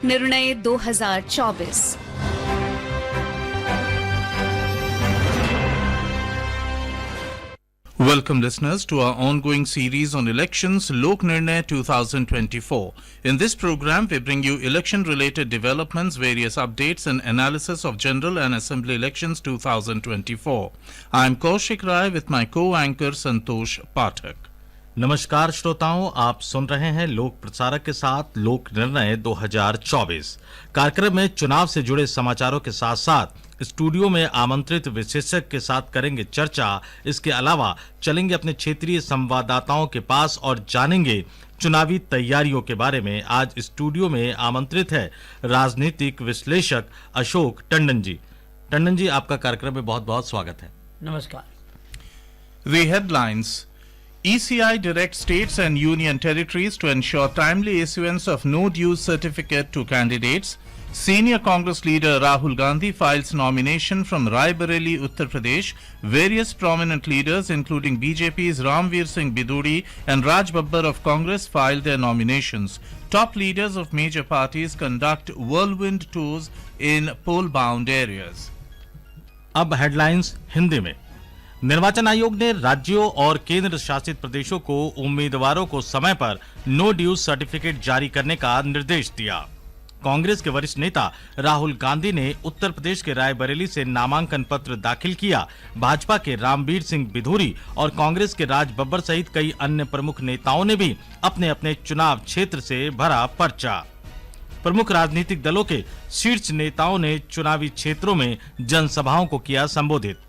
निर्णय 2024। Welcome listeners to our ongoing series on elections, Lok Nirnay 2024. In this program, we bring you election-related developments, various updates and analysis of general and assembly elections 2024. I am Kaushik Rai with my co-anchor Santosh Pathak. नमस्कार श्रोताओं, आप सुन रहे हैं लोक प्रसारक के साथ लोक निर्णय 2024 कार्यक्रम में चुनाव से जुड़े समाचारों के साथ साथ स्टूडियो में आमंत्रित विशेषज्ञ के साथ करेंगे चर्चा। इसके अलावा चलेंगे अपने क्षेत्रीय संवाददाताओं के पास और जानेंगे चुनावी तैयारियों के बारे में। आज स्टूडियो में आमंत्रित है राजनीतिक विश्लेषक अशोक टंडन जी। टंडन जी, आपका कार्यक्रम में बहुत बहुत स्वागत है। नमस्कार। The headlines. ECI directs states and union territories to ensure timely issuance of no-dues certificate to candidates. Senior Congress leader Rahul Gandhi files nomination from Raebareli, Uttar Pradesh. Various prominent leaders, including BJP's Ramveer Singh Biduri and Raj Babbar of Congress, filed their nominations. Top leaders of major parties conduct whirlwind tours in poll-bound areas. अब headlines Hindi में। निर्वाचन आयोग ने राज्यों और केंद्र शासित प्रदेशों को उम्मीदवारों को समय पर नो ड्यूज सर्टिफिकेट जारी करने का निर्देश दिया। कांग्रेस के वरिष्ठ नेता राहुल गांधी ने उत्तर प्रदेश के रायबरेली से नामांकन पत्र दाखिल किया। भाजपा के रामवीर सिंह बिधूरी और कांग्रेस के राज बब्बर सहित कई अन्य प्रमुख नेताओं ने भी अपने अपने चुनाव क्षेत्र से भरा पर्चा। प्रमुख राजनीतिक दलों के शीर्ष नेताओं ने चुनावी क्षेत्रों में जनसभाओं को किया संबोधित।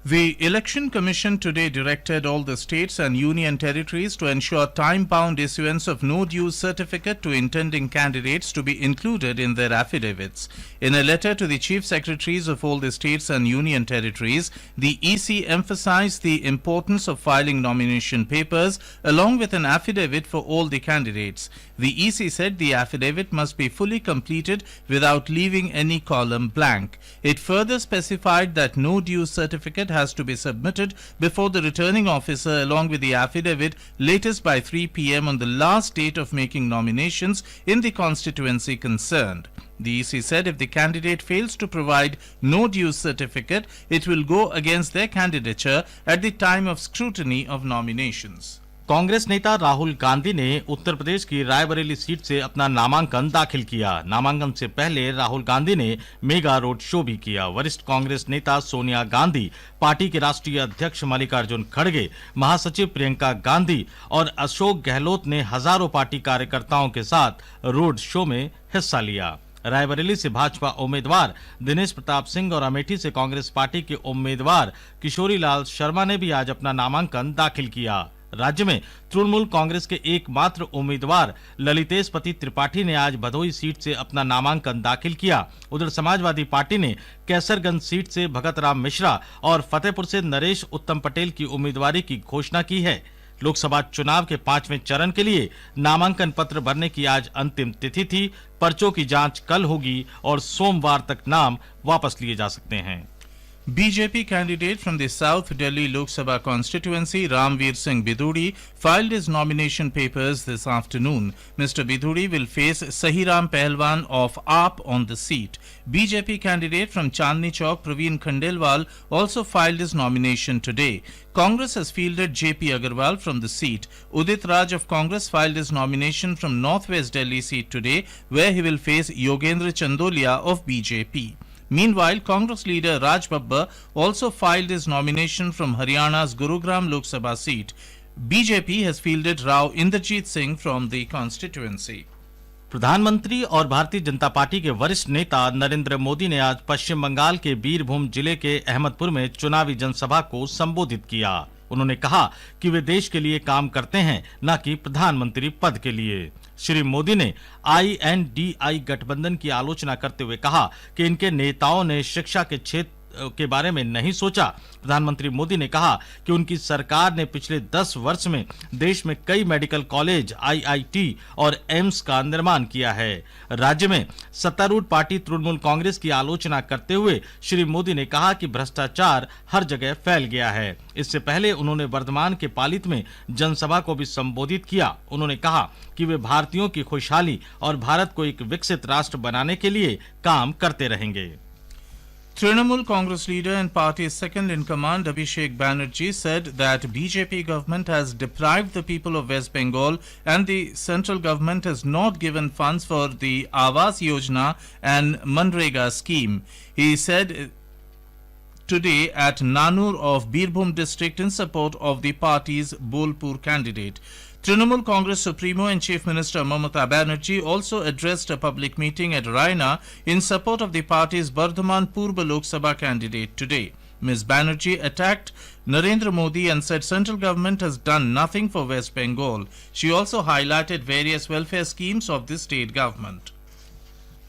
The Election Commission today directed all the states and union territories to ensure time-bound issuance of no-dues certificate to intending candidates to be included in their affidavits. In a letter to the chief secretaries of all the states and union territories, the EC emphasized the importance of filing nomination papers along with an affidavit for all the candidates. The EC said the affidavit must be fully completed without leaving any column blank. It further specified that no-dues certificate has to be submitted before the returning officer along with the affidavit latest by 3 p.m. on the last date of making nominations in the constituency concerned. The EC said if the candidate fails to provide no dues certificate, it will go against their candidature at the time of scrutiny of nominations. Congress नेता राहुल गांधी ने उत्तर प्रदेश की Raebareli seat से अपना नामांकन दाखिल किया। नामांकन से पहले राहुल गांधी ने मेगा रोड शो भी किया। वरिष्ठ कांग्रेस नेता सोनिया गांधी, पार्टी के राष्ट्रीय अध्यक्ष मल्लिकार्जुन खड़गे, महासचिव प्रियंका गांधी और अशोक गहलोत ने हजारों पार्टी कार्यकर्ताओं के साथ रोड शो में हिस्सा लिया। रायबरेली से भाजपा उम्मीदवार दिनेश प्रताप सिंह और अमेठी से कांग्रेस पार्टी के उम्मीदवार किशोरी लाल शर्मा ने भी आज अपना नामांकन दाखिल किया। राज्य में तृणमूल कांग्रेस के एकमात्र उम्मीदवार ललितेश पति त्रिपाठी ने आज भदोही सीट से अपना नामांकन दाखिल किया। उधर समाजवादी पार्टी ने कैसरगंज सीट से भगत राम मिश्रा और फतेहपुर से नरेश उत्तम पटेल की उम्मीदवारी की घोषणा की है। लोकसभा चुनाव के 5वें चरण के लिए नामांकन पत्र भरने की आज अंतिम तिथि थी। पर्चों की जांच कल होगी और सोमवार तक नाम वापस लिए जा सकते हैं। BJP candidate from the South Delhi Lok Sabha constituency, Ramveer Singh Biduri, filed his nomination papers this afternoon. Mr. Biduri will face Sahiram Pahalwan of AAP on the seat. BJP candidate from Chandni Chowk, Praveen Khandelwal, also filed his nomination today. Congress has fielded JP Agarwal from the seat. Udit Raj of Congress filed his nomination from Northwest Delhi seat today, where he will face Yogendra Chandolia of BJP. Meanwhile, Congress leader Raj Babbar also filed his nomination from Haryana's Gurugram Lok Sabha seat. BJP has fielded Rao Inderjeet Singh from the constituency. प्रधानमंत्री और Bharatiya Janata party के वरिष्ठ नेता नरेंद्र मोदी ने आज पश्चिम बंगाल के बीरभूम जिले के अहमदपुर में चुनावी जनसभा को संबोधित किया। उन्होंने कहा कि वे देश के लिए काम करते हैं, न कि प्रधानमंत्री पद के लिए। श्री मोदी ने INDI गठबंधन की आलोचना करते हुए कहा कि इनके नेताओं ने शिक्षा के क्षेत्र के बारे में नहीं सोचा। प्रधानमंत्री मोदी ने कहा कि उनकी सरकार ने पिछले 10 वर्ष में देश में कई मेडिकल कॉलेज, IIT और एम्स का निर्माण किया है। राज्य में सत्तारूढ़ पार्टी तृणमूल कांग्रेस की आलोचना करते हुए श्री मोदी ने कहा कि भ्रष्टाचार हर जगह फैल गया है। इससे पहले उन्होंने वर्धमान के पालित में जनसभा को भी संबोधित किया। उन्होंने कहा कि वे भारतीयों की खुशहाली और भारत को एक विकसित राष्ट्र बनाने के लिए काम करते रहेंगे। Trinamool Congress leader and party's second in command Abhishek Banerjee said that BJP government has deprived the people of West Bengal and the central government has not given funds for the Awas Yojana and Manrega scheme. He said today at Nanur of Birbhum district in support of the party's Bolpur candidate. Trinamool Congress Supremo and Chief Minister Mamata Banerjee also addressed a public meeting at Raina in support of the party's Bardhaman Purba Lok Sabha candidate today. Ms. Banerjee attacked Narendra Modi and said central government has done nothing for West Bengal. She also highlighted various welfare schemes of the state government.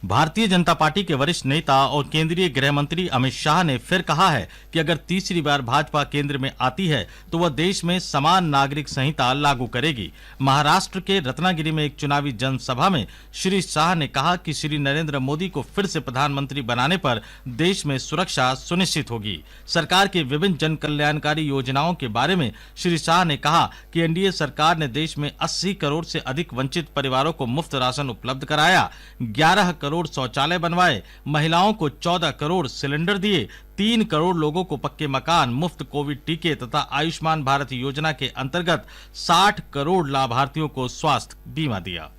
Bharatiya Janata party के वरिष्ठ नेता और केंद्रीय गृह मंत्री अमित शाह ने फिर कहा है कि अगर तीसरी बार भाजपा केंद्र में आती है तो वह देश में समान नागरिक संहिता लागू करेगी। महाराष्ट्र के रत्नागिरी में एक चुनावी जनसभा में श्री शाह ने कहा कि श्री नरेंद्र मोदी को फिर से प्रधानमंत्री बनाने पर देश में सुरक्षा सुनिश्चित होगी। सरकार की विभिन्न जन कल्याणकारी योजनाओं के बारे में श्री शाह ने कहा कि एनडीए सरकार ने देश में 80 करोड़ से अधिक वंचित परिवारों को मुफ्त राशन उपलब्ध कराया, 11 करोड़ शौचालय बनवाए, महिलाओं को 14 करोड़ सिलेंडर दिए, 3 करोड़ लोगों को पक्के मकान, मुफ्त कोविड टीके तथा आयुष्मान भारत योजना के अंतर्गत 60 करोड़ लाभार्थियों को स्वास्थ्य बीमा दिया।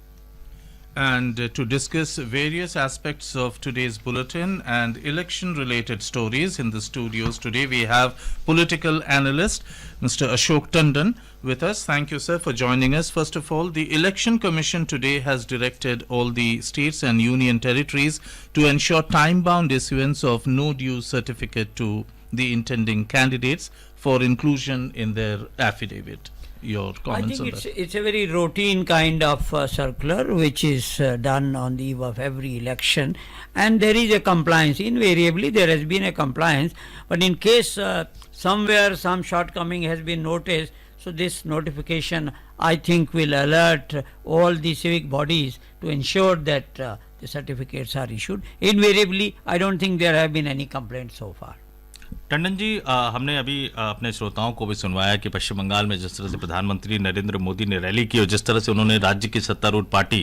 And to discuss various aspects of today's bulletin and election-related stories in the studios today, we have political analyst Mr. Ashok Tandon with us. Thank you, sir, for joining us. First of all, the Election Commission today has directed all the states and union territories to ensure time-bound issuance of no-due certificate to the intending candidates for inclusion in their affidavit. Your comments on that? I think it's a very routine kind of circular which is done on the eve of every election, and there is a compliance. Invariably there has been a compliance, but in case somewhere some shortcoming has been noticed, so this notification I think will alert all the civic bodies to ensure that the certificates are issued. Invariably I don't think there have been any complaints so far. Tandon ji, हमने अभी अपने श्रोताओं को भी सुनवाया कि पश्चिम बंगाल में जिस तरह से प्रधानमंत्री नरेंद्र मोदी ने रैली की और जिस तरह से उन्होंने राज्य की सत्तारूढ़ पार्टी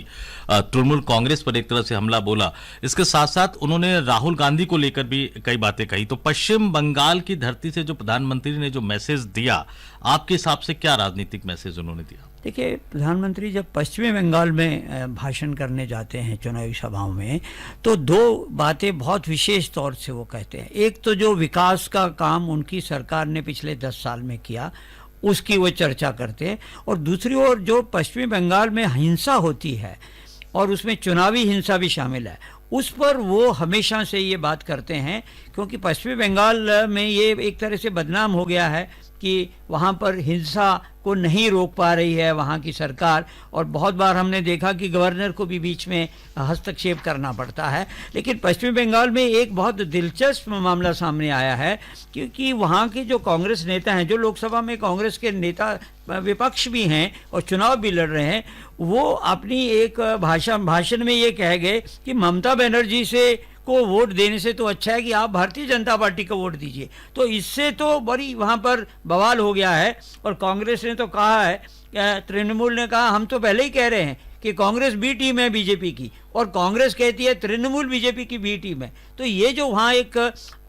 तृणमूल कांग्रेस पर एक तरह से हमला बोला, इसके साथ साथ उन्होंने राहुल गांधी को लेकर भी कई बातें कही। तो पश्चिम बंगाल की धरती से जो प्रधानमंत्री ने जो मैसेज दिया, आपके हिसाब से क्या राजनीतिक मैसेज उन्होंने दिया? देखिए, प्रधानमंत्री जब पश्चिमी बंगाल में भाषण करने जाते हैं चुनावी सभाओं में, तो दो बातें बहुत विशेष तौर से वो कहते हैं। एक तो जो विकास का काम उनकी सरकार ने पिछले 10 साल में किया उसकी वो चर्चा करते हैं, और दूसरी ओर जो पश्चिमी बंगाल में हिंसा होती है और उसमें चुनावी हिंसा भी शामिल है, उस पर वो हमेशा से ये बात करते हैं, क्योंकि पश्चिमी बंगाल में ये एक तरह से बदनाम हो गया है कि वहाँ पर हिंसा को नहीं रोक पा रही है वहाँ की सरकार, और बहुत बार हमने देखा कि गवर्नर को भी बीच में हस्तक्षेप करना पड़ता है। लेकिन पश्चिमी बंगाल में एक बहुत दिलचस्प मामला सामने आया है, क्योंकि वहाँ के जो कांग्रेस नेता हैं, जो लोकसभा में कांग्रेस के नेता विपक्ष भी हैं और चुनाव भी लड़ रहे हैं, वो अपनी एक भाषण में ये कह गए कि ममता बनर्जी से को वोट देने से तो अच्छा है कि आप भारतीय जनता पार्टी को वोट दीजिए। तो इससे तो बड़ी वहाँ पर बवाल हो गया है, और कांग्रेस ने तो कहा है, तृणमूल ने कहा हम तो पहले ही कह रहे हैं कि कांग्रेस बी टीम है बीजेपी की, और कांग्रेस कहती है तृणमूल बीजेपी की बी टीम है। तो ये जो वहाँ एक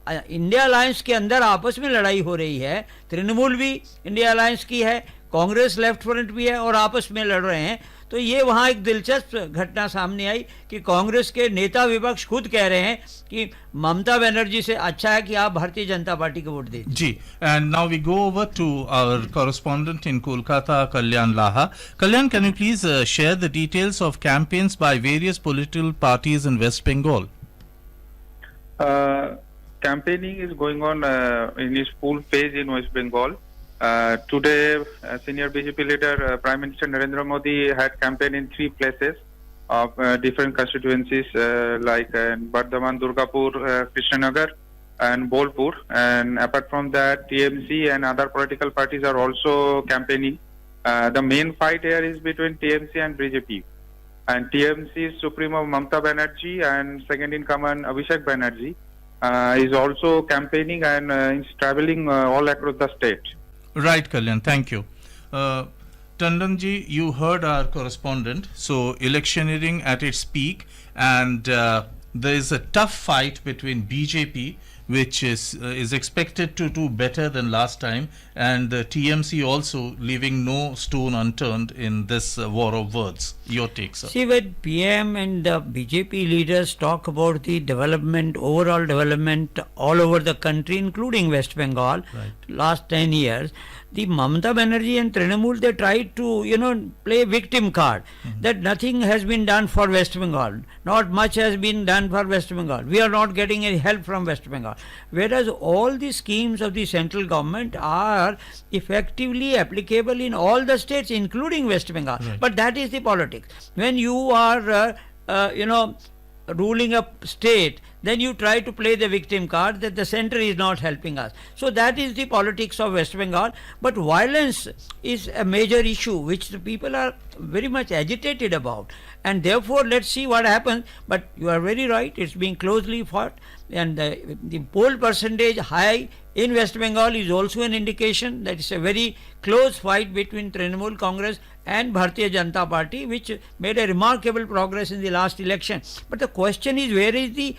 इंडिया अलायंस के अंदर आपस में लड़ाई हो रही है, तृणमूल भी इंडिया अलायंस की है, कांग्रेस लेफ्ट फ्रंट भी है, और आपस में लड़ रहे हैं। तो ये वहाँ एक दिलचस्प घटना सामने आई कि कांग्रेस के नेता विपक्ष खुद कह रहे हैं कि ममता बनर्जी से अच्छा है कि आप भारतीय जनता पार्टी को वोट दें। जी, and now we go over to our correspondent in Kolkata, Kalyan Laha. Kalyan, can you please share the details of campaigns by various political parties in West Bengal? Campaigning is going on in its full phase in West Bengal. Today, senior BJP leader Prime Minister Narendra Modi had campaigned in 3 places of different constituencies like Bardhaman, Durgapur, Krishnanagar, and Bolpur. And apart from that, TMC and other political parties are also campaigning. The main fight here is between TMC and BJP. And TMC's Supremo Mamata Banerjee and second in command Abhishek Banerjee is also campaigning and is traveling all across the state. Right, Kalyan, thank you. Tandonji, you heard our correspondent. So electioneering at its peak, and there is a tough fight between BJP, which is expected to do better than last time, and the TMC also leaving no stone unturned in this war of words. Your take, sir. See, when PM and the BJP leaders talk about the development, overall development all over the country, including West Bengal, last 10 years, the Mamata Banerjee and Trinamool, they tried to, play victim card, that nothing has been done for West Bengal. Not much has been done for West Bengal. We are not getting any help from West Bengal. Whereas all the schemes of the central government are effectively applicable in all the states, including West Bengal. Right. But that is the politics. When you are, ruling a state, then you try to play the victim card that the center is not helping us. So that is the politics of West Bengal. But violence is a major issue which the people are very much agitated about. And therefore, let's see what happens. But you are very right, it's being closely fought. And the poll percentage high in West Bengal is also an indication that it's a very close fight between Trinamool Congress and Bharatiya Janata Party, which made a remarkable progress in the last election. But the question is, where is the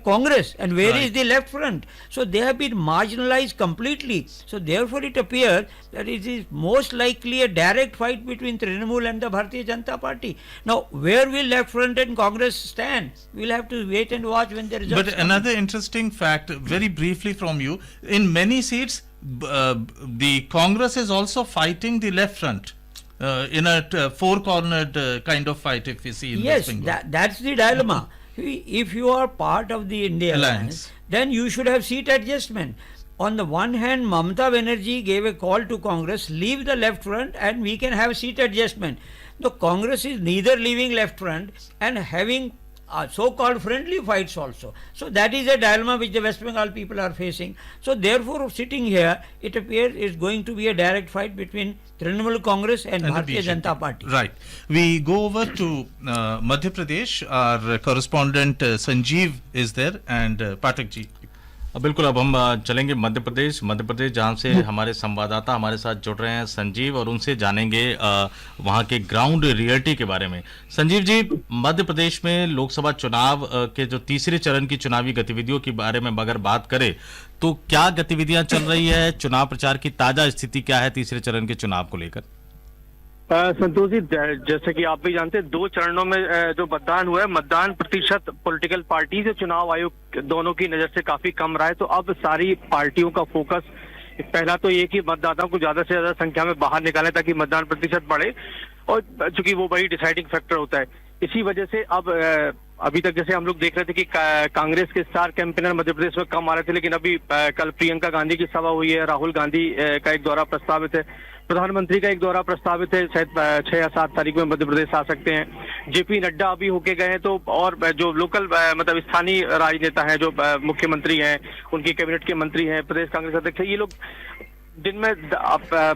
Congress and where is the left front? So they have been marginalized completely. So therefore it appears that it is most likely a direct fight between Trinamool and the Bharatiya Janata Party. Now, where will left front and Congress stand? We'll have to wait and watch when the results But another interesting fact, very briefly from you, in many seats, the Congress is also fighting the left front. In a four-cornered kind of fight, if we see in West Yes, Bengal. that's the dilemma. If you are part of the India Alliance, then you should have seat adjustment. On the one hand, Mamata Banerjee gave a call to Congress, leave the left front and we can have seat adjustment. The Congress is neither leaving left front and having so-called friendly fights also. So that is a dilemma which the West Bengal people are facing. So therefore, sitting here, it appears is going to be a direct fight between Trinamool Congress and Bharatiya Janata Party. Right. We go over to Madhya Pradesh. Our correspondent Sanjeev is there, and Pathak ji. बिल्कुल, अब हम चलेंगे मध्य प्रदेश जहां से हमारे संवाददाता हमारे साथ जुड़ रहे हैं संजीव, और उनसे जानेंगे वहां के ग्राउंड रियलिटी के बारे में। संजीव जी, मध्य प्रदेश में लोकसभा चुनाव के जो तीसरे चरण की चुनावी गतिविधियों के बारे में अगर बात करें तो क्या गतिविधियां चल रही है, चुनाव प्रचार की ताजा स्थिति क्या है तीसरे चरण के चुनाव को लेकर? संतोष जी, जैसे कि आप भी जानते हैं, 2 चरणों में जो मतदान हुआ है, मतदान प्रतिशत पॉलिटिकल पार्टीज और चुनाव आयोग दोनों की नजर से काफी कम रहा है। तो अब सारी पार्टियों का फोकस पहला तो ये कि मतदाताओं को ज्यादा से ज्यादा संख्या में बाहर निकालें ताकि मतदान प्रतिशत बढ़े, और चूंकि वो बड़ी डिसाइडिंग फैक्टर होता है। इसी वजह से अब अभी तक जैसे हम लोग देख रहे थे कि कांग्रेस के स्टार कैंपेनर मध्य प्रदेश में कम आ रहे थे, लेकिन अभी कल प्रियंका गांधी की सभा हुई है, राहुल गांधी का एक दौरा प्रस्तावित है, प्रधानमंत्री का एक दौरा प्रस्तावित है, शायद 6 या 7 तारीख में मध्य प्रदेश आ सकते हैं। जेपी नड्डा अभी होके गए हैं, तो और जो लोकल मतलब स्थानीय राजनेता हैं, जो मुख्यमंत्री हैं, उनके कैबिनेट के मंत्री हैं, प्रदेश कांग्रेस अध्यक्ष हैं, ये लोग दिन में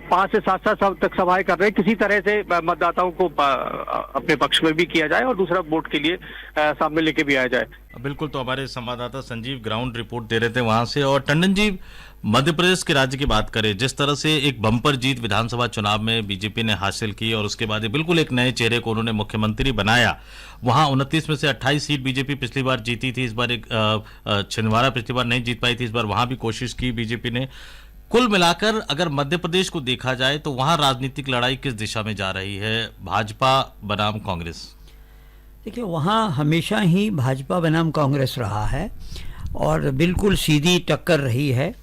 5 से 7 तक सभाएं कर रहे हैं, किसी तरह से मतदाताओं को अपने पक्ष में भी किया जाए और दूसरा वोट के लिए सामने लेके भी आया जाए। बिल्कुल, तो हमारे संवाददाता संजीव ग्राउंड रिपोर्ट दे रहे थे वहां से। और टंडन जी, मध्य प्रदेश के राज्य की बात करें, जिस तरह से एक बम्पर जीत विधानसभा चुनाव में बीजेपी ने हासिल की और उसके बाद बिल्कुल एक नए चेहरे को उन्होंने मुख्यमंत्री बनाया, वहां 29 में से 28 सीट बीजेपी पिछली बार जीती थी, इस बार एक छिंदवाड़ा पिछली बार नहीं जीत पाई थी, इस बार वहां भी कोशिश की बीजेपी ने। कुल मिलाकर अगर मध्य प्रदेश को देखा जाए तो वहां राजनीतिक लड़ाई किस दिशा में जा रही है, भाजपा बनाम कांग्रेस? देखिए, वहाँ हमेशा ही भाजपा बनाम कांग्रेस रहा है और बिल्कुल सीधी टक्कर रही है।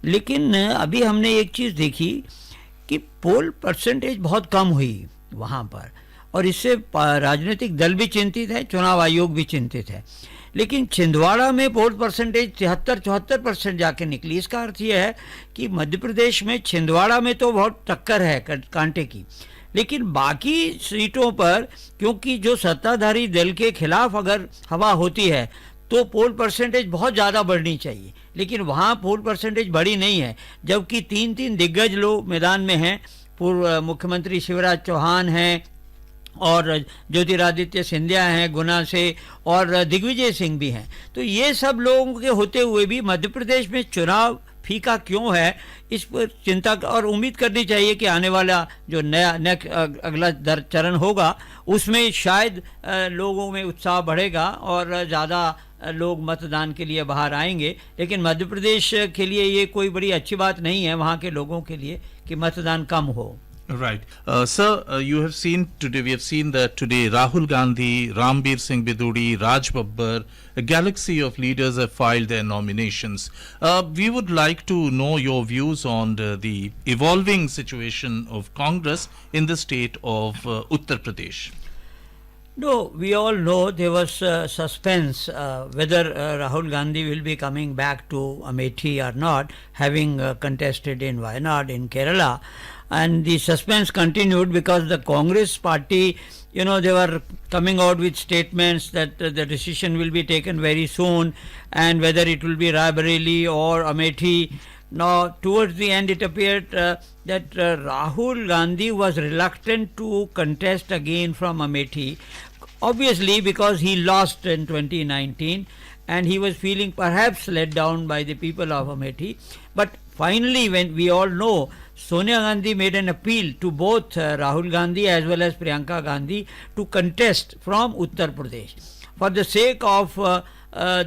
लेकिन अभी हमने एक चीज़ देखी कि पोल परसेंटेज बहुत कम हुई वहाँ पर, और इससे राजनीतिक दल भी चिंतित है, चुनाव आयोग भी चिंतित है। लेकिन छिंदवाड़ा में पोल परसेंटेज 73-74% जाके निकली। इसका अर्थ यह है कि मध्य प्रदेश में छिंदवाड़ा में तो बहुत टक्कर है कांटे की, लेकिन बाकी सीटों पर क्योंकि जो सत्ताधारी दल के खिलाफ अगर हवा होती है तो पोल परसेंटेज बहुत ज़्यादा बढ़नी चाहिए, लेकिन वहाँ पोल परसेंटेज बढ़ी नहीं है, जबकि 3 दिग्गज लोग मैदान में हैं। पूर्व मुख्यमंत्री शिवराज चौहान हैं और ज्योतिरादित्य सिंधिया हैं गुना से, और दिग्विजय सिंह भी हैं। तो ये सब लोगों के होते हुए भी मध्य प्रदेश में चुनाव फीका क्यों है, इस पर चिंता और उम्मीद करनी चाहिए कि आने वाला जो नया अगला चरण होगा उसमें शायद लोगों में उत्साह बढ़ेगा और ज़्यादा लोग मतदान के लिए बाहर आएंगे। लेकिन मध्य प्रदेश के लिए ये कोई बड़ी अच्छी बात नहीं है वहाँ के लोगों के लिए कि मतदान कम हो। Right. Sir, you have seen today, we have seen that today Rahul Gandhi, Rambir Singh Biduri, Raj Babbar, a galaxy of leaders have filed their nominations. We would like to know your views on the evolving situation of Congress in the state of Uttar Pradesh. No, we all know there was suspense whether Rahul Gandhi will be coming back to Amethi or not, having contested in Wayanad in Kerala. And the suspense continued because the Congress party, they were coming out with statements that the decision will be taken very soon, and whether it will be Raebareli or Amethi. Now, towards the end, it appeared that Rahul Gandhi was reluctant to contest again from Amethi, obviously because he lost in 2019 and he was feeling perhaps let down by the people of Amethi. But finally, when we all know, Sonia Gandhi made an appeal to both Rahul Gandhi as well as Priyanka Gandhi to contest from Uttar Pradesh for the sake of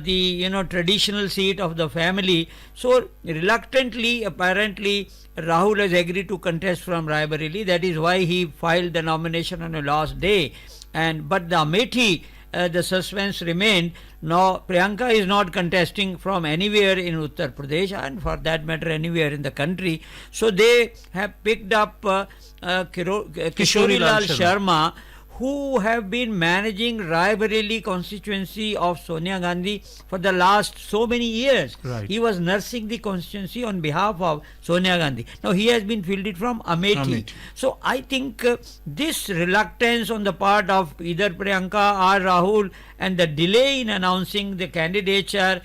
the traditional seat of the family. So reluctantly, apparently, Rahul has agreed to contest from Raebareli. That is why he filed the nomination on the last day. But the Amethi, the suspense remained. Now Priyanka is not contesting from anywhere in Uttar Pradesh, and for that matter anywhere in the country. So they have picked up Kishori Lal Sharma, who have been managing Raebareli constituency of Sonia Gandhi for the last so many years. Right. He was nursing the constituency on behalf of Sonia Gandhi. Now he has been fielded from Amethi. So I think this reluctance on the part of either Priyanka or Rahul and the delay in announcing the candidature,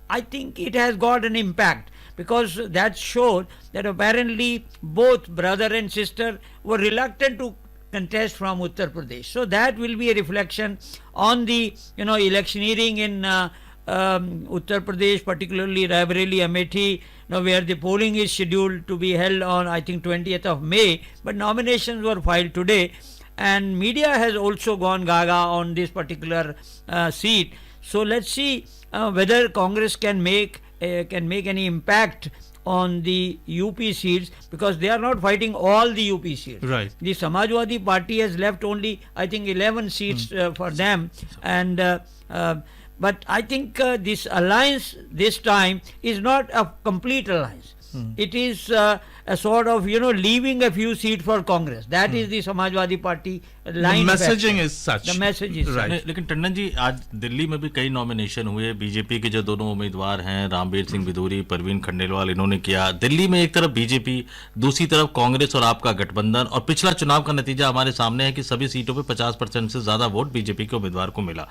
I think it has got an impact, because that showed that apparently both brother and sister were reluctant to contest from Uttar Pradesh. So that will be a reflection on the electioneering in Uttar Pradesh, particularly Raebareli, Amethi, where the polling is scheduled to be held on, I think, 20th of May, but nominations were filed today, and media has also gone gaga on this particular seat. So let's see whether Congress can make any impact on the UP seats, because they are not fighting all the UP seats. Right. The Samajwadi Party has left only, I think, 11 seats for them, and but I think this alliance this time is not a complete alliance. It is a sort of leaving a few seats for Congress. That is the Samajwadi Party line. The messaging is such. The message is right. such. लेकिन टंडन जी, आज दिल्ली में भी कई nomination हुए। BJP के जो दोनों उम्मीदवार हैं, रामबीर सिंह बिधूरी, परवीन खंडेलवाल, इन्होंने किया। दिल्ली में एक तरफ बीजेपी, दूसरी तरफ कांग्रेस और आपका गठबंधन, और पिछला चुनाव का नतीजा हमारे सामने है कि सभी सीटों पे 50% से ज्यादा वोट बीजेपी के उम्मीदवार को मिला।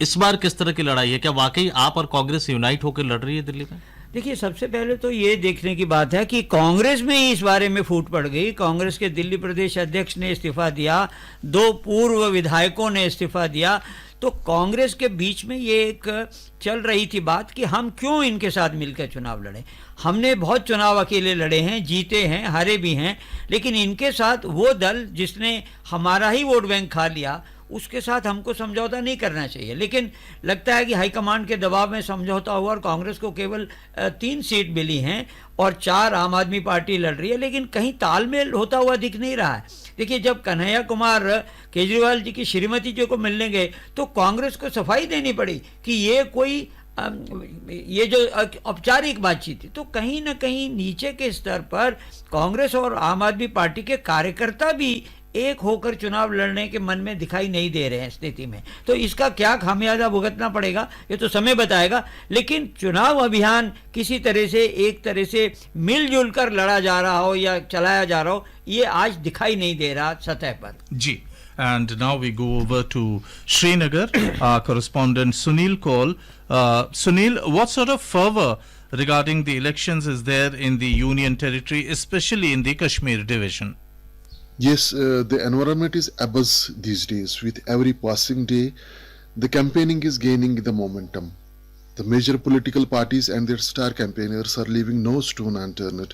इस बार किस तरह की लड़ाई है? क्या वाकई आप और कांग्रेस यूनाइट होकर लड़ रही है दिल्ली में? देखिए, सबसे पहले तो ये देखने की बात है कि कांग्रेस में ही इस बारे में फूट पड़ गई। कांग्रेस के दिल्ली प्रदेश अध्यक्ष ने इस्तीफा दिया, 2 पूर्व विधायकों ने इस्तीफा दिया। तो कांग्रेस के बीच में ये एक चल रही थी बात कि हम क्यों इनके साथ मिलकर चुनाव लड़ें। हमने बहुत चुनाव अकेले लड़े हैं, जीते हैं, हारे भी हैं, लेकिन इनके साथ वो दल जिसने हमारा ही वोट बैंक खा लिया, उसके साथ हमको समझौता नहीं करना चाहिए। लेकिन लगता है कि हाईकमांड के दबाव में समझौता हुआ और कांग्रेस को केवल 3 सीट मिली हैं और 4 आम आदमी पार्टी लड़ रही है, लेकिन कहीं तालमेल होता हुआ दिख नहीं रहा है। देखिए, जब कन्हैया कुमार केजरीवाल जी की श्रीमती जी को मिलने गए तो कांग्रेस को सफाई देनी पड़ी कि ये जो औपचारिक बातचीत थी, तो कहीं ना कहीं नीचे के स्तर पर कांग्रेस और आम आदमी पार्टी के कार्यकर्ता भी एक होकर चुनाव लड़ने के मन में दिखाई नहीं दे रहे हैं स्थिति में। तो इसका क्या खामियाजा भुगतना पड़ेगा ये तो समय बताएगा, लेकिन चुनाव अभियान किसी तरह से एक तरह से मिलजुल कर लड़ा जा रहा हो या चलाया जा रहा हो, ये आज दिखाई नहीं दे रहा सतह पर। जी, And now we go over to Srinagar. Our correspondent Sunil Kaul. Sunil, what sort of fervor regarding the elections is there in the Union Territory, especially in the Kashmir division? Yes, the environment is abuzz these days. With every passing day, the campaigning is gaining the momentum. The major political parties and their star campaigners are leaving no stone unturned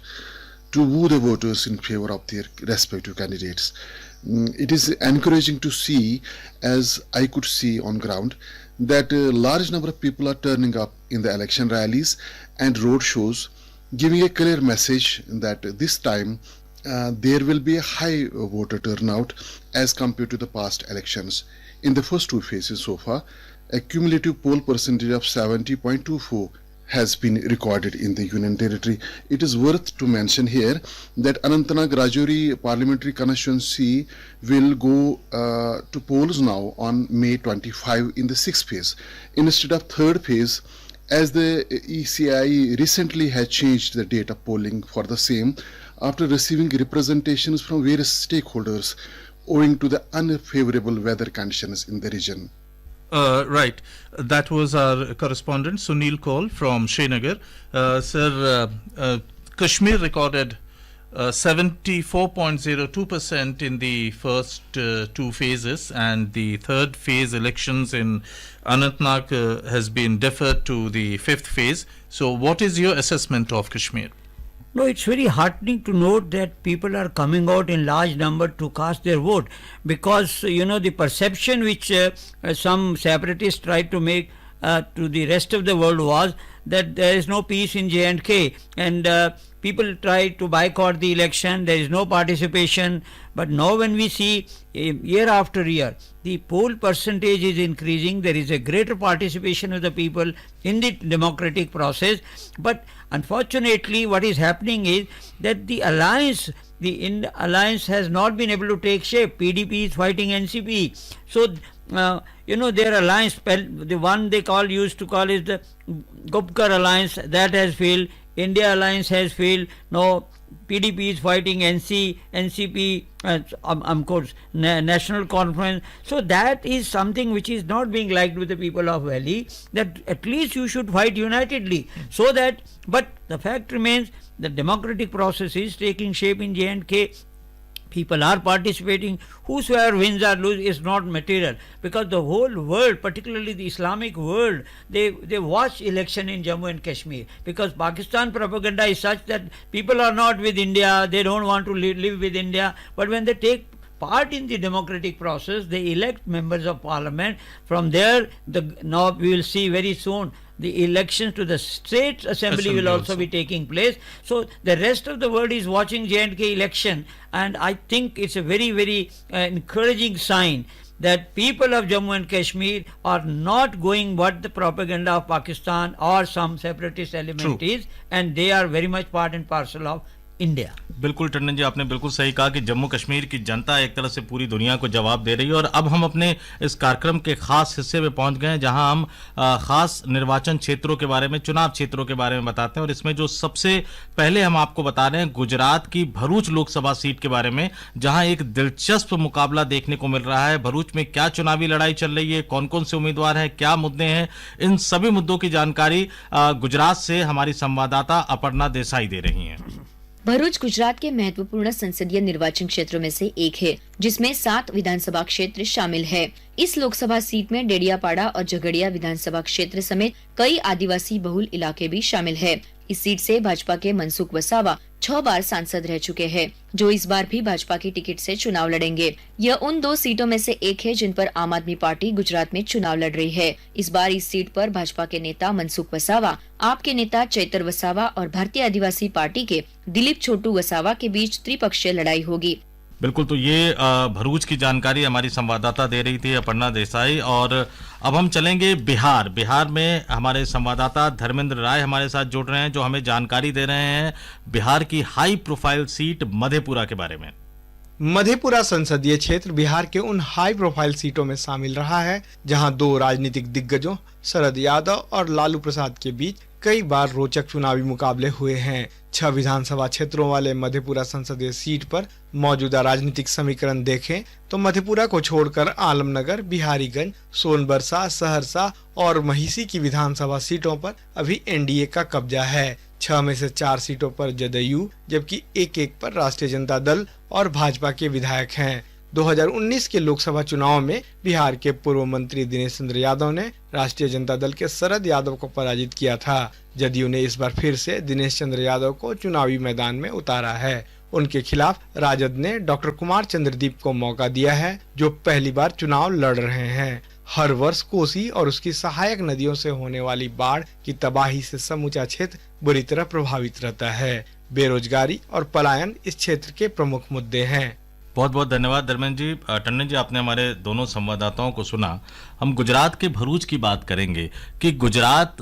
to woo the voters in favor of their respective candidates. It is encouraging to see, as I could see on ground, that a large number of people are turning up in the election rallies and road shows, giving a clear message that this time there will be a high voter turnout as compared to the past elections. In the first two phases so far, a cumulative poll percentage of 70.24 has been recorded in the Union Territory. It is worth to mention here that Anantnag-Rajouri parliamentary constituency will go to polls now on May 25 in the sixth phase instead of third phase, as the ECI recently has changed the date of polling for the same after receiving representations from various stakeholders owing to the unfavorable weather conditions in the region. Right. That was our correspondent Sunil Kaul from Srinagar. Sir, Kashmir recorded 74.02% in the first two phases, and the third phase elections in Anantnag has been deferred to the fifth phase. So what is your assessment of Kashmir? No, it's very heartening to note that people are coming out in large number to cast their vote, because the perception which some separatists tried to make to the rest of the world was that there is no peace in J&K, and people try to boycott the election, there is no participation. But now when we see year after year the poll percentage is increasing, there is a greater participation of the people in the democratic process. But unfortunately what is happening is that the alliance has not been able to take shape. PDP is fighting NCP. So their alliance, the one they used to call is the Gupkar alliance, that has failed. India alliance has failed. Now PDP is fighting NCP, of course, National Conference. So that is something which is not being liked with the people of Valley, that at least you should fight unitedly. So that, but the fact remains, the democratic process is taking shape in J&K. People are participating. Whosoever wins or loses is not material, because the whole world, particularly the Islamic world, they watch election in Jammu and Kashmir, because Pakistan propaganda is such that people are not with India, they don't want to live with India. But when they take part in the democratic process, they elect members of parliament. From there, now we will see very soon the elections to the state assembly will also be taking place. So the rest of the world is watching J&K election, and I think it's a very, very encouraging sign that people of Jammu and Kashmir are not going what the propaganda of Pakistan or some separatist element is, and they are very much part and parcel of India. बिल्कुल टंडन जी, आपने बिल्कुल सही कहा कि जम्मू कश्मीर की जनता एक तरह से पूरी दुनिया को जवाब दे रही है। और अब हम अपने इस कार्यक्रम के खास हिस्से में पहुंच गए हैं, जहां हम खास निर्वाचन क्षेत्रों के बारे में, चुनाव क्षेत्रों के बारे में बताते हैं। और इसमें जो सबसे पहले हम आपको बता रहे हैं गुजरात की भरूच लोकसभा सीट के बारे में, जहां एक दिलचस्प मुकाबला देखने को मिल रहा है। भरूच में क्या चुनावी लड़ाई चल रही है, कौन कौन से उम्मीदवार हैं, क्या मुद्दे हैं, इन सभी मुद्दों की जानकारी गुजरात से हमारी संवाददाता अपर्णा देसाई दे रही हैं। भरूच गुजरात के महत्वपूर्ण संसदीय निर्वाचन क्षेत्रों में से एक है, जिसमें 7 विधानसभा क्षेत्र शामिल है। इस लोकसभा सीट में डेडियापाड़ा और झगड़िया विधानसभा क्षेत्र समेत कई आदिवासी बहुल इलाके भी शामिल है। इस सीट से भाजपा के मनसुख वसावा 6 बार सांसद रह चुके हैं, जो इस बार भी भाजपा की टिकट से चुनाव लड़ेंगे। यह उन 2 सीटों में से एक है जिन पर आम आदमी पार्टी गुजरात में चुनाव लड़ रही है। इस बार इस सीट पर भाजपा के नेता मनसुख वसावा, आप के नेता चैतर वसावा और भारतीय आदिवासी पार्टी के दिलीप छोटू वसावा के बीच त्रिपक्षीय लड़ाई होगी। बिल्कुल, तो ये भरूच की जानकारी हमारी संवाददाता दे रही थी अपर्णा देसाई। और अब हम चलेंगे बिहार में हमारे संवाददाता धर्मेंद्र राय हमारे साथ जुड़ रहे हैं, जो हमें जानकारी दे रहे हैं बिहार की हाई प्रोफाइल सीट मधेपुरा के बारे में। मधेपुरा संसदीय क्षेत्र बिहार के उन हाई प्रोफाइल सीटों में शामिल रहा है जहां 2 राजनीतिक दिग्गजों शरद यादव और लालू प्रसाद के बीच कई बार रोचक चुनावी मुकाबले हुए हैं। 6 विधानसभा क्षेत्रों वाले मधेपुरा संसदीय सीट पर मौजूदा राजनीतिक समीकरण देखें तो मधेपुरा को छोड़कर आलमनगर, बिहारीगंज, सोनबरसा, सहरसा और महिसी की विधानसभा सीटों पर अभी एनडीए का कब्जा है। 6 में से 4 सीटों पर जदयू, जबकि एक पर राष्ट्रीय जनता दल और भाजपा के विधायक हैं। 2019 के लोकसभा चुनाव में बिहार के पूर्व मंत्री दिनेश चंद्र यादव ने राष्ट्रीय जनता दल के शरद यादव को पराजित किया था। जदयू ने इस बार फिर से दिनेश चंद्र यादव को चुनावी मैदान में उतारा है। उनके खिलाफ राजद ने डॉक्टर कुमार चंद्रदीप को मौका दिया है, जो पहली बार चुनाव लड़ रहे हैं। हर वर्ष कोसी और उसकी सहायक नदियों से होने वाली बाढ़ की तबाही से समूचा क्षेत्र बुरी तरह प्रभावित रहता है। बेरोजगारी और पलायन इस क्षेत्र के प्रमुख मुद्दे हैं। बहुत बहुत धन्यवाद धर्मेंद्र जी। टंडन जी, आपने हमारे दोनों संवाददाताओं को सुना। हम गुजरात के भरूच की बात करेंगे कि गुजरात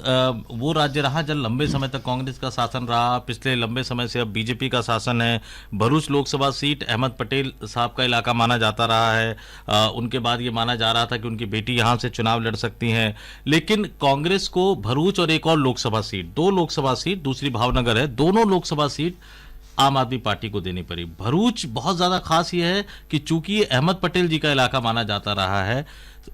वो राज्य रहा जब लंबे समय तक कांग्रेस का शासन रहा। पिछले लंबे समय से अब बीजेपी का शासन है। भरूच लोकसभा सीट अहमद पटेल साहब का इलाका माना जाता रहा है। उनके बाद ये माना जा रहा था कि उनकी बेटी यहाँ से चुनाव लड़ सकती हैं, लेकिन कांग्रेस को भरूच और एक और लोकसभा सीट, 2 लोकसभा सीट, दूसरी भावनगर है, दोनों लोकसभा सीट आम आदमी पार्टी को देनी पड़ी। भरूच बहुत ज्यादा खास ये है कि चूंकि अहमद पटेल जी का इलाका माना जाता रहा है,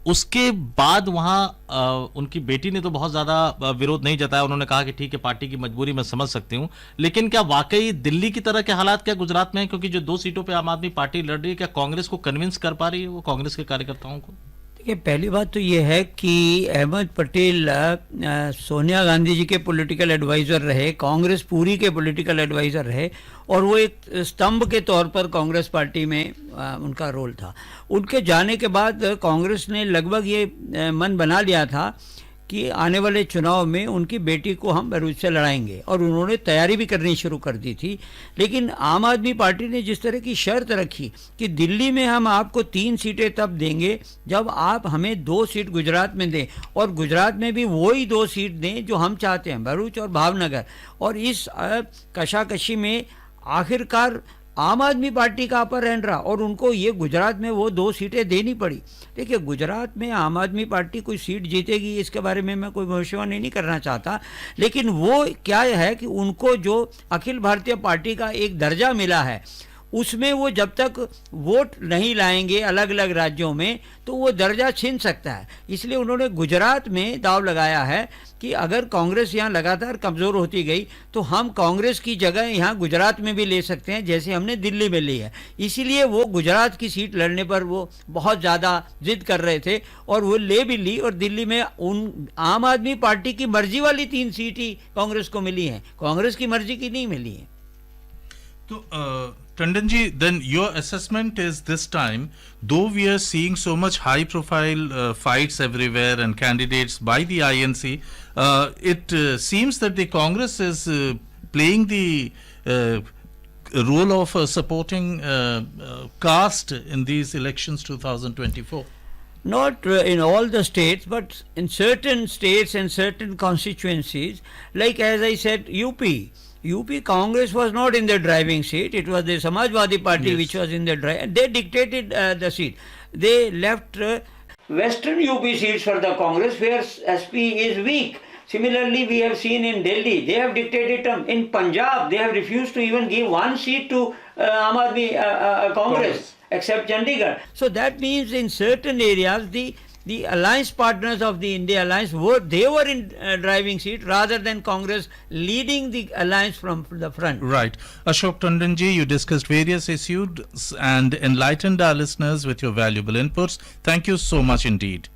उसके बाद वहां उनकी बेटी ने तो बहुत ज्यादा विरोध नहीं जताया। उन्होंने कहा कि ठीक है, पार्टी की मजबूरी मैं समझ सकती हूं, लेकिन क्या वाकई दिल्ली की तरह के हालात क्या गुजरात में है? क्योंकि जो 2 सीटों पे आम आदमी पार्टी लड़ रही है, क्या कांग्रेस को कन्विंस कर पा रही है वो कांग्रेस के कार्यकर्ताओं को? देखिए, पहली बात तो ये है कि अहमद पटेल सोनिया गांधी जी के पॉलिटिकल एडवाइज़र रहे, कांग्रेस पूरी के पॉलिटिकल एडवाइज़र रहे, और वो एक स्तंभ के तौर पर कांग्रेस पार्टी में उनका रोल था। उनके जाने के बाद कांग्रेस ने लगभग ये मन बना लिया था कि आने वाले चुनाव में उनकी बेटी को हम भरूच से लड़ाएंगे, और उन्होंने तैयारी भी करनी शुरू कर दी थी। लेकिन आम आदमी पार्टी ने जिस तरह की शर्त रखी कि दिल्ली में हम आपको 3 सीटें तब देंगे जब आप हमें 2 सीट गुजरात में दें, और गुजरात में भी वही 2 सीट दें जो हम चाहते हैं, भरूच और भावनगर। और इस कशाकशी में आखिरकार आम आदमी पार्टी का अपर हैंड रहा, और उनको ये गुजरात में वो 2 सीटें देनी पड़ी। देखिए, गुजरात में आम आदमी पार्टी कोई सीट जीतेगी इसके बारे में मैं कोई भविष्यवाणी नहीं करना चाहता, लेकिन वो क्या है कि उनको जो अखिल भारतीय पार्टी का एक दर्जा मिला है, उसमें वो जब तक वोट नहीं लाएंगे अलग अलग राज्यों में तो वो दर्जा छीन सकता है। इसलिए उन्होंने गुजरात में दांव लगाया है कि अगर कांग्रेस यहाँ लगातार कमज़ोर होती गई तो हम कांग्रेस की जगह यहाँ गुजरात में भी ले सकते हैं, जैसे हमने दिल्ली में ली है। इसीलिए वो गुजरात की सीट लड़ने पर वो बहुत ज़्यादा जिद कर रहे थे, और वो ले भी ली, और दिल्ली में उन आम आदमी पार्टी की मर्जी वाली 3 सीट ही कांग्रेस को मिली हैं, कांग्रेस की मर्जी की नहीं मिली है। So, Tandon ji, then your assessment is this time, though we are seeing so much high-profile fights everywhere and candidates by the INC, it seems that the Congress is playing the role of a supporting caste in these elections 2024. Not in all the states, but in certain states and certain constituencies, like as I said, UP Congress was not in the driving seat. It was the Samajwadi Party which was in the drive. They dictated the seat. They left western UP seats for the Congress where SP is weak. Similarly, we have seen in Delhi, they have dictated term. In Punjab, they have refused to even give 1 seat to Aam Aadmi Congress, except Chandigarh. So that means in certain areas, the alliance partners of the India Alliance were in driving seat rather than Congress leading the alliance from the front. Right. Ashok Tandon ji, you discussed various issues and enlightened our listeners with your valuable inputs. Thank you so much indeed.